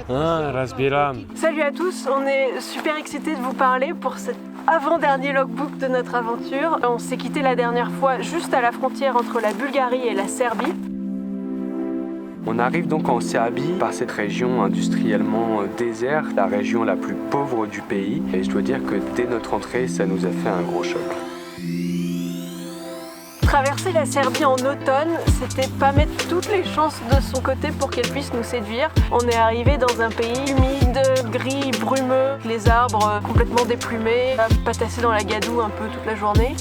Разбираем. Salut à tous, on est super excités de vous parler pour cet avant-dernier logbook de notre aventure. On s'est quitté la dernière fois juste à la frontière entre la Bulgarie et la Serbie. On arrive donc en Serbie par cette région industriellement déserte, la région la plus pauvre du pays. Et je dois dire que dès notre entrée, ça nous a fait un gros choc. Traverser la Serbie en automne, c'était pas mettre toutes les chances de son côté pour qu'elle puisse nous séduire. On est arrivé dans un pays humide, gris, brumeux, les arbres complètement déplumés, patassés dans la gadoue un peu toute la journée.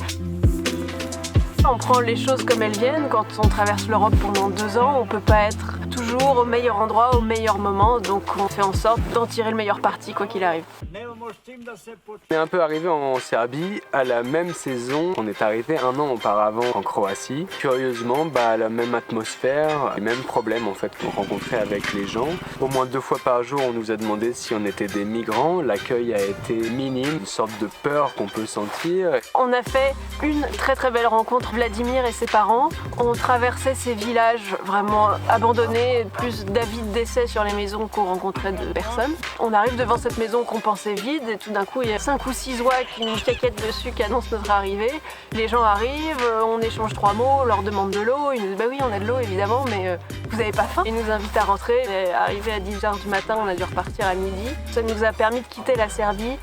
On prend les choses comme elles viennent. Quand on traverse l'Europe pendant 2 ans, on peut pas être toujours au meilleur endroit, au meilleur moment, donc on fait en sorte d'en tirer le meilleur parti quoi qu'il arrive. On est un peu arrivé en Serbie à la même saison. On est arrivé 1 an auparavant en Croatie. Curieusement, la même atmosphère, les mêmes problèmes en fait qu'on rencontrait avec les gens. Au moins 2 fois par jour, on nous a demandé si on était des migrants. L'accueil a été minime, une sorte de peur qu'on peut sentir. On a fait une très très belle rencontre, Vladimir et ses parents. On traversait ces villages vraiment abandonnés, plus d'avis de décès sur les maisons qu'on rencontrait de personnes. On arrive devant cette maison qu'on pensait vide et tout d'un coup il y a 5 ou 6 oies qui nous caquettent dessus, qui annoncent notre arrivée. Les gens arrivent, on échange 3 mots, on leur demande de l'eau. Ils nous disent bah oui on a de l'eau évidemment mais vous avez pas faim. Ils nous invitent à rentrer. Arrivé à 10h du matin, on a dû repartir à midi. Ça nous a permis de quitter la Serbie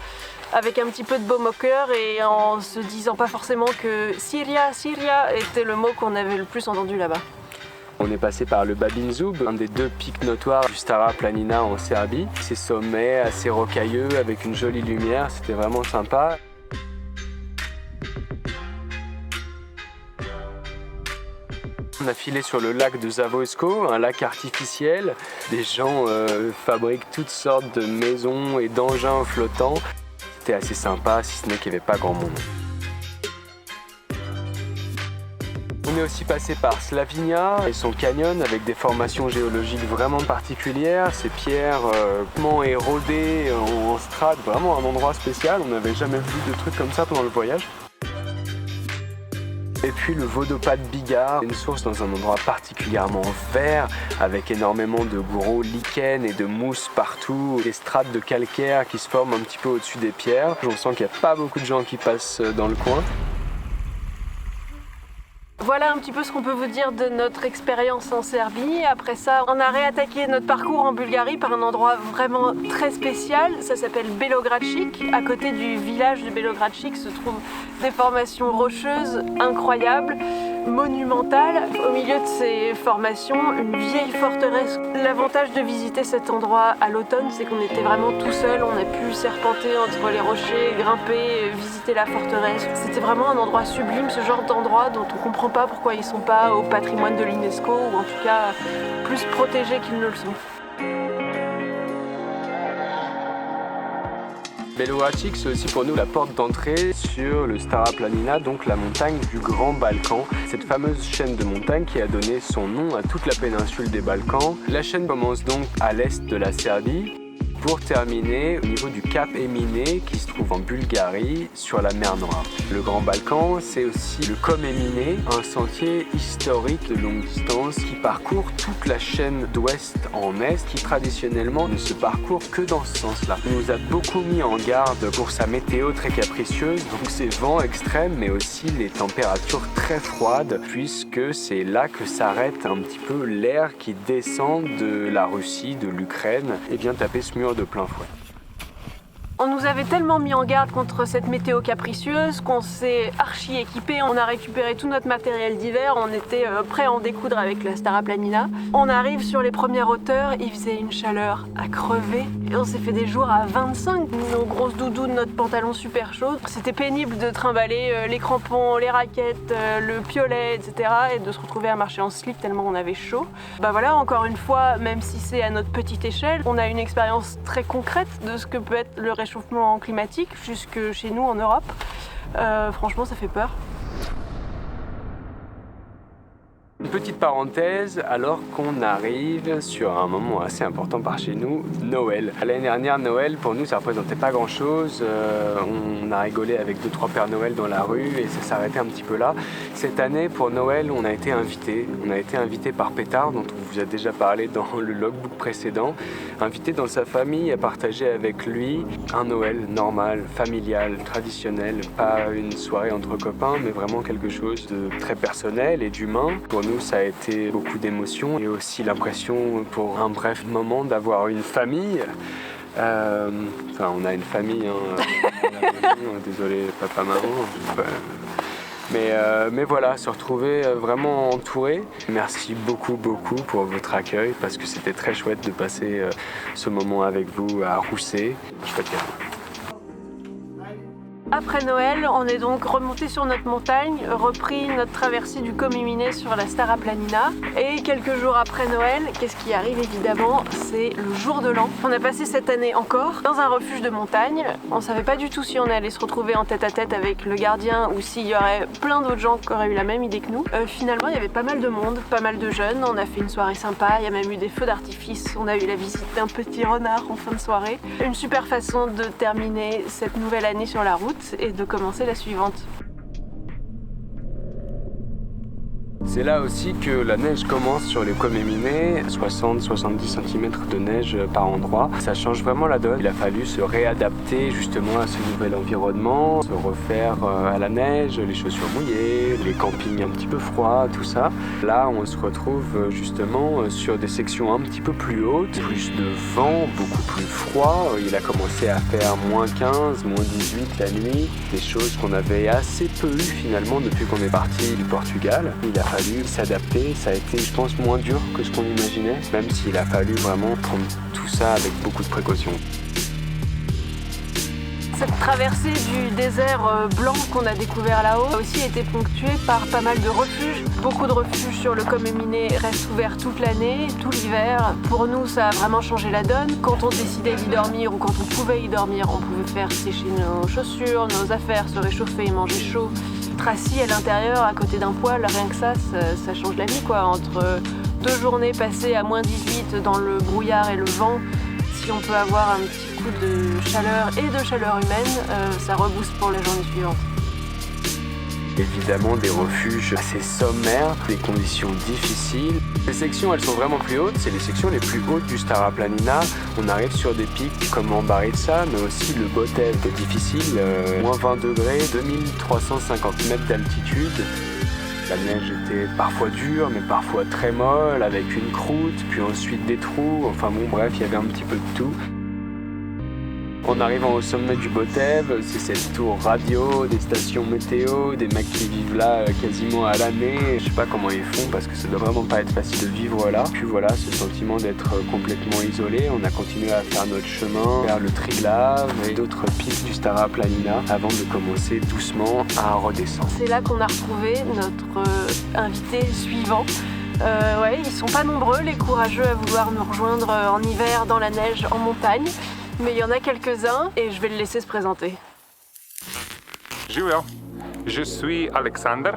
avec un petit peu de baume au cœur et en se disant pas forcément que Syria était le mot qu'on avait le plus entendu là-bas. On est passé par le Babin Zub, un des 2 pics notoires du Stara Planina en Serbie. Ces sommets assez rocailleux avec une jolie lumière, c'était vraiment sympa. On a filé sur le lac de Zavojsko, un lac artificiel. Des gens fabriquent toutes sortes de maisons et d'engins flottants. C'était assez sympa, si ce n'est qu'il n'y avait pas grand monde. On est aussi passé par Slavinia et son canyon avec des formations géologiques vraiment particulières. Ces pierres érodées en strate, vraiment un endroit spécial. On n'avait jamais vu de trucs comme ça pendant le voyage. Et puis le Vodopad Bigar, une source dans un endroit particulièrement vert avec énormément de gros lichens et de mousse partout, des strates de calcaire qui se forment un petit peu au-dessus des pierres. On sent qu'il n'y a pas beaucoup de gens qui passent dans le coin. Voilà un petit peu ce qu'on peut vous dire de notre expérience en Serbie. Après ça, on a réattaqué notre parcours en Bulgarie par un endroit vraiment très spécial. Ça s'appelle Belogradchik. À côté du village de Belogradchik se trouvent des formations rocheuses incroyables, monumentales. Au milieu de ces formations, une vieille forteresse. L'avantage de visiter cet endroit à l'automne, c'est qu'on était vraiment tout seul. On a pu serpenter entre les rochers, grimper, visiter la forteresse. C'était vraiment un endroit sublime, ce genre d'endroit dont on comprend pas pourquoi ils sont pas au patrimoine de l'UNESCO ou en tout cas plus protégés qu'ils ne le sont. Belogradchik, c'est aussi pour nous la porte d'entrée sur le Stara Planina, donc la montagne du Grand Balkan. Cette fameuse chaîne de montagnes qui a donné son nom à toute la péninsule des Balkans. La chaîne commence donc à l'est de la Serbie pour terminer au niveau du Cap Emine qui se trouve en Bulgarie sur la mer Noire. Le Grand Balkan, c'est aussi le Com Emine, un sentier historique de longue distance qui parcourt toute la chaîne d'ouest en est, qui traditionnellement ne se parcourt que dans ce sens-là. Il nous a beaucoup mis en garde pour sa météo très capricieuse, donc ces vents extrêmes, mais aussi les températures très froides, puisque c'est là que s'arrête un petit peu l'air qui descend de la Russie, de l'Ukraine, et vient taper ce mur de plein fouet. On nous avait tellement mis en garde contre cette météo capricieuse qu'on s'est archi équipé. On a récupéré tout notre matériel d'hiver. On était prêt à en découdre avec la Stara Planina. On arrive sur les premières hauteurs. Il faisait une chaleur à crever. Et on s'est fait des jours à 25. Nos grosses doudounes, notre pantalon super chaud. C'était pénible de trimballer les crampons, les raquettes, le piolet, etc. Et de se retrouver à marcher en slip tellement on avait chaud. Voilà, encore une fois, même si c'est à notre petite échelle, on a une expérience très concrète de ce que peut être le réchauffement climatique jusque chez nous en Europe. Franchement, ça fait peur. petite parenthèse, alors qu'on arrive sur un moment assez important par chez nous, Noël. L'année dernière, Noël, pour nous, ça représentait pas grand-chose. On a rigolé avec 2-3 Pères Noël dans la rue et ça s'arrêtait un petit peu là. Cette année, pour Noël, on a été invités. On a été invités par Pétard, dont on vous a déjà parlé dans le logbook précédent. Invité dans sa famille à partager avec lui un Noël normal, familial, traditionnel. Pas une soirée entre copains, mais vraiment quelque chose de très personnel et d'humain. Pour nous, ça a été beaucoup d'émotions et aussi l'impression pour un bref moment d'avoir une famille. On a une famille, désolé papa, maman. Mais voilà, se retrouver vraiment entouré. Merci beaucoup pour votre accueil parce que c'était très chouette de passer ce moment avec vous à Roussé. Chouette cadeau. Après Noël, on est donc remonté sur notre montagne, repris notre traversée du Comiminé sur la Stara Planina. Et quelques jours après Noël, qu'est-ce qui arrive évidemment? C'est le jour de l'an. On a passé cette année encore dans un refuge de montagne. On savait pas du tout si on allait se retrouver en tête-à-tête avec le gardien ou s'il y aurait plein d'autres gens qui auraient eu la même idée que nous. Finalement, il y avait pas mal de monde, pas mal de jeunes. On a fait une soirée sympa, il y a même eu des feux d'artifice. On a eu la visite d'un petit renard en fin de soirée. Une super façon de terminer cette nouvelle année sur la route et de commencer la suivante. C'est là aussi que la neige commence sur les Comiminé, 60-70 cm de neige par endroit. Ça change vraiment la donne. Il a fallu se réadapter justement à ce nouvel environnement, se refaire à la neige, les chaussures mouillées, les campings un petit peu froids, tout ça. Là, on se retrouve justement sur des sections un petit peu plus hautes, plus de vent, beaucoup plus froid. Il a commencé à faire moins 15, moins 18 la nuit, des choses qu'on avait assez peu eues finalement depuis qu'on est parti du Portugal. Il a fallu s'adapter, ça a été je pense moins dur que ce qu'on imaginait, même s'il a fallu vraiment prendre tout ça avec beaucoup de précautions. Cette traversée du désert blanc qu'on a découvert là-haut a aussi été ponctuée par pas mal de refuges. Beaucoup de refuges sur le Comiminé restent ouverts toute l'année, tout l'hiver. Pour nous, ça a vraiment changé la donne. Quand on décidait d'y dormir ou quand on pouvait y dormir, on pouvait faire sécher nos chaussures, nos affaires, se réchauffer, manger chaud. Assis à l'intérieur, à côté d'un poêle, rien que ça change la vie quoi. Entre 2 journées passées à moins 18 dans le brouillard et le vent, si on peut avoir un petit coup de chaleur et de chaleur humaine, ça rebooste pour les journées suivantes. Évidemment des refuges assez sommaires, des conditions difficiles. Les sections elles sont vraiment plus hautes, c'est les sections les plus hautes du Stara Planina. On arrive sur des pics comme en Baritsa, mais aussi le Botev est difficile, moins 20 degrés, 2350 mètres d'altitude. La neige était parfois dure, mais parfois très molle, avec une croûte, puis ensuite des trous. Enfin bon, bref, il y avait un petit peu de tout. En arrivant au sommet du Botev, c'est cette tour radio, des stations météo, des mecs qui vivent là quasiment à l'année. Je sais pas comment ils font parce que ça doit vraiment pas être facile de vivre là. Puis voilà, ce sentiment d'être complètement isolé. On a continué à faire notre chemin vers le Triglav et d'autres pics du Stara Planina avant de commencer doucement à redescendre. C'est là qu'on a retrouvé notre invité suivant. Ils sont pas nombreux les courageux à vouloir nous rejoindre en hiver dans la neige en montagne. Mais il y en a quelques-uns et je vais le laisser se présenter. Živijo, je suis Alexander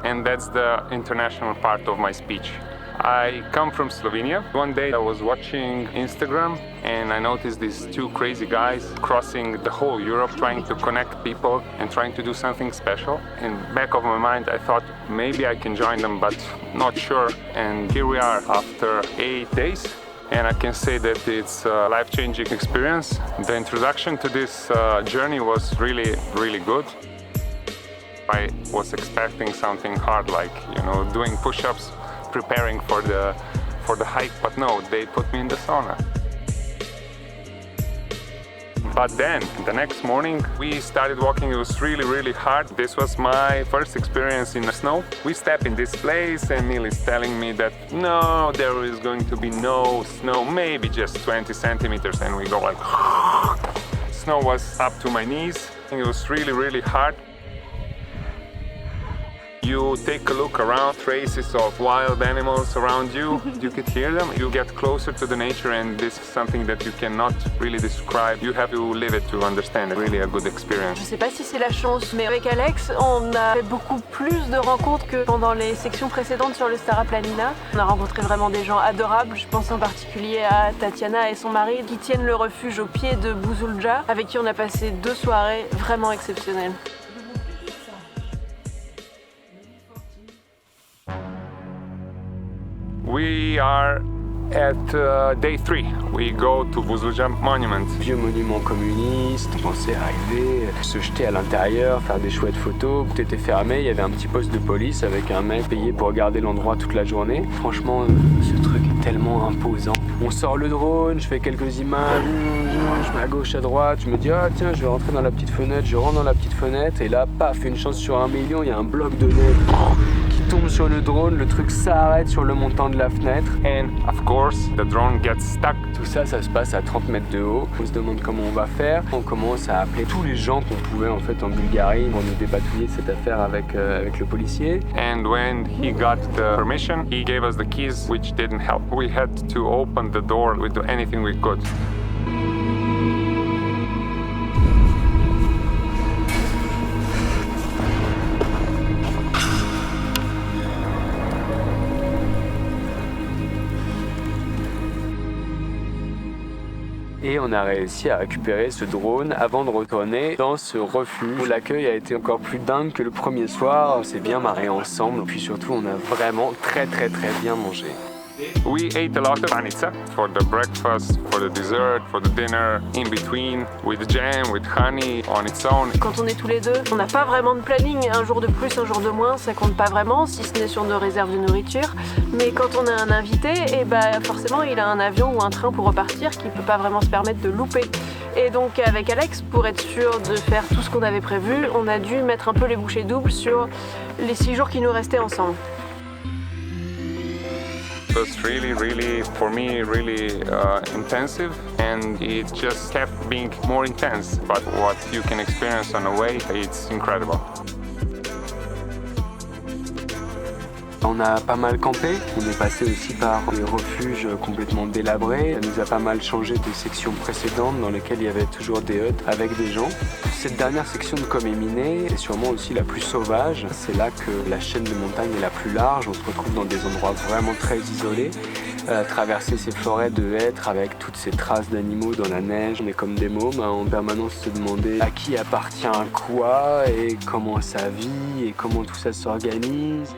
and that's the international part of my speech. I come from Slovenia. One day I was watching Instagram and I noticed these 2 crazy guys crossing the whole Europe trying to connect people and trying to do something special. In the back of my mind I thought maybe I can join them but not sure. And here we are after 8 days. And I can say that it's a life-changing experience. The introduction to this journey was really, really good. I was expecting something hard, like doing push-ups, preparing for the hike, but no, they put me in the sauna. But then, the next morning, we started walking. It was really, really hard. This was my first experience in the snow. We step in this place and Neil is telling me that no, there is going to be no snow, maybe just 20 centimeters. And we go like, snow was up to my knees. It was really, really hard. You take a look around, traces of wild animals around you. You could hear them. You get closer to the nature, and this is something that you cannot really describe. You have to live it to understand it. Really a good experience. Je sais pas si c'est la chance, mais avec Alex, on a fait beaucoup plus de rencontres que pendant les sections précédentes sur le Stara Planina. On a rencontré vraiment des gens adorables. Je pense en particulier à Tatiana et son mari qui tiennent le refuge au pied de Buzulja, avec qui on a passé 2 soirées vraiment exceptionnelles. We are at day 3. We go to Buzulja Monument. Vieux monument communiste, on pensait arriver, se jeter à l'intérieur, faire des chouettes photos. Tout était fermé, il y avait un petit poste de police avec un mec payé pour garder l'endroit toute la journée. Franchement, ce truc est tellement imposant. On sort le drone, je fais quelques images, je mets à gauche, à droite, je me dis ah tiens je vais rentrer dans la petite fenêtre, je rentre dans la petite fenêtre et là paf, une chance sur 1 million, il y a un bloc de neige qui tombe sur le drone, le truc s'arrête sur le montant de la fenêtre. And of course, the drone gets stuck. Tout ça, ça se passe à 30 mètres de haut. On se demande comment on va faire. On commence à appeler tous les gens qu'on pouvait en fait en Bulgarie pour nous dépatouiller cette affaire avec le policier. And when he got the permission, he gave us the keys, which didn't help. We had to open the door with anything we could. Et on a réussi à récupérer ce drone avant de retourner dans ce refuge. L'accueil a été encore plus dingue que le premier soir. On s'est bien marré ensemble. Puis surtout, on a vraiment très bien mangé. We ate a lot of panica for the breakfast, for the dessert, for the dinner, in between, with jam, with honey, on its own. Quand on est tous les deux, on n'a pas vraiment de planning, un jour de plus, un jour de moins, ça compte pas vraiment, si ce n'est sur nos réserves de nourriture. Mais quand on a un invité, et forcément il a un avion ou un train pour repartir qui peut pas vraiment se permettre de louper. Et donc avec Alex, pour être sûr de faire tout ce qu'on avait prévu, on a dû mettre un peu les bouchées doubles sur les 6 jours qui nous restaient ensemble. It was really, for me, really intensive, and it just kept being more intense. But what you can experience on the way, it's incredible. On a pas mal campé, on est passé aussi par des refuges complètement délabrés. Ça nous a pas mal changé des sections précédentes dans lesquelles il y avait toujours des huttes avec des gens. Cette dernière section de Koméminé est sûrement aussi la plus sauvage. C'est là que la chaîne de montagne est la plus large. On se retrouve dans des endroits vraiment très isolés. Traverser ces forêts de hêtres avec toutes ces traces d'animaux dans la neige. On est comme des mômes en permanence se demander à qui appartient quoi et comment ça vit et comment tout ça s'organise.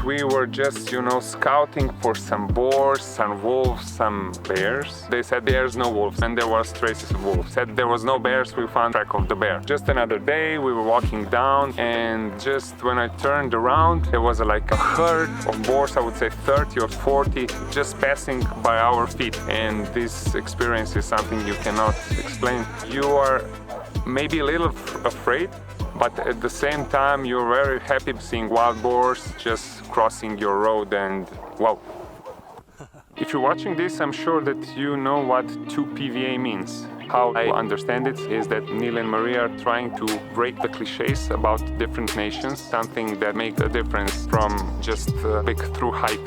We were just, scouting for some boars, some wolves, some bears. They said there's no wolves, and there was traces of wolves. Said there was no bears, we found track of the bear. Just another day, we were walking down, and just when I turned around, there was like a herd of boars, I would say 30 or 40, just passing by our feet. And this experience is something you cannot explain. You are maybe a little afraid, but at the same time you're very happy seeing wild boars just crossing your road, and wow. If you're watching this, I'm sure that you know what 2PVA means. How I understand it is that Neil and Maria are trying to break the cliches about different nations, something that makes a difference from just a big through hike.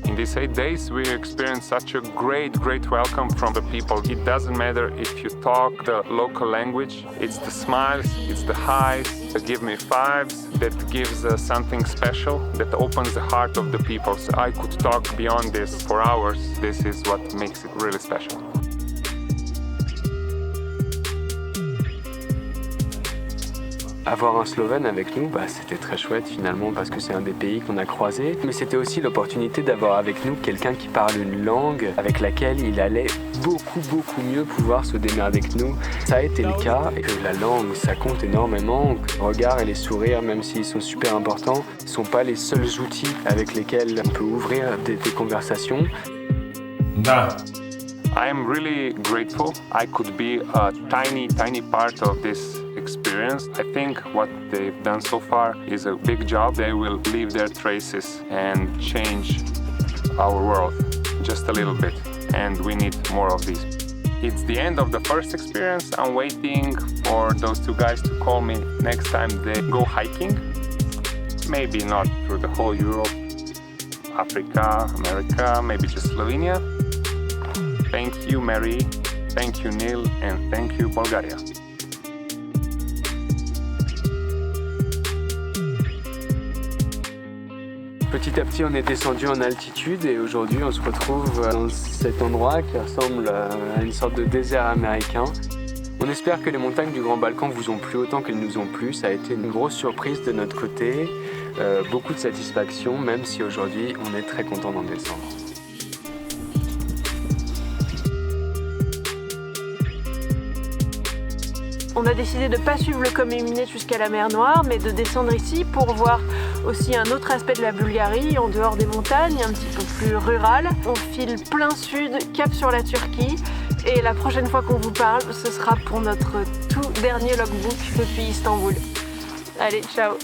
In these 8 days, we experienced such a great welcome from the people. It doesn't matter if you talk the local language, it's the smiles, it's the highs that give me fives, that gives something special, that opens the heart of the people. So I could talk beyond this for hours. This is what makes it really special. Avoir un Slovène avec nous, c'était très chouette finalement parce que c'est un des pays qu'on a croisé. Mais c'était aussi l'opportunité d'avoir avec nous quelqu'un qui parle une langue avec laquelle il allait beaucoup mieux pouvoir se démerder avec nous. Ça a été le cas et que la langue, ça compte énormément. Le regard et les sourires, même s'ils sont super importants, ne sont pas les seuls outils avec lesquels on peut ouvrir des conversations. Da. I am really grateful I could be a tiny part of this experience. I think what they've done so far is a big job. They will leave their traces and change our world just a little bit, and we need more of these. It's the end of the first experience. I'm waiting for those two guys to call me next time they go hiking. Maybe not through the whole Europe, Africa, America, maybe just Slovenia. Thank you, Mary. Thank you, Neil. And thank you, Bulgaria. Petit à petit, on est descendu en altitude et aujourd'hui, on se retrouve dans cet endroit qui ressemble à une sorte de désert américain. On espère que les montagnes du Grand Balkan vous ont plu autant qu'elles nous ont plu. Ça a été une grosse surprise de notre côté, beaucoup de satisfaction, même si aujourd'hui, on est très content d'en descendre. On a décidé de ne pas suivre le Communet jusqu'à la mer Noire, mais de descendre ici pour voir aussi un autre aspect de la Bulgarie, en dehors des montagnes, un petit peu plus rural. On file plein sud, cap sur la Turquie, et la prochaine fois qu'on vous parle, ce sera pour notre tout dernier logbook depuis Istanbul. Allez, ciao!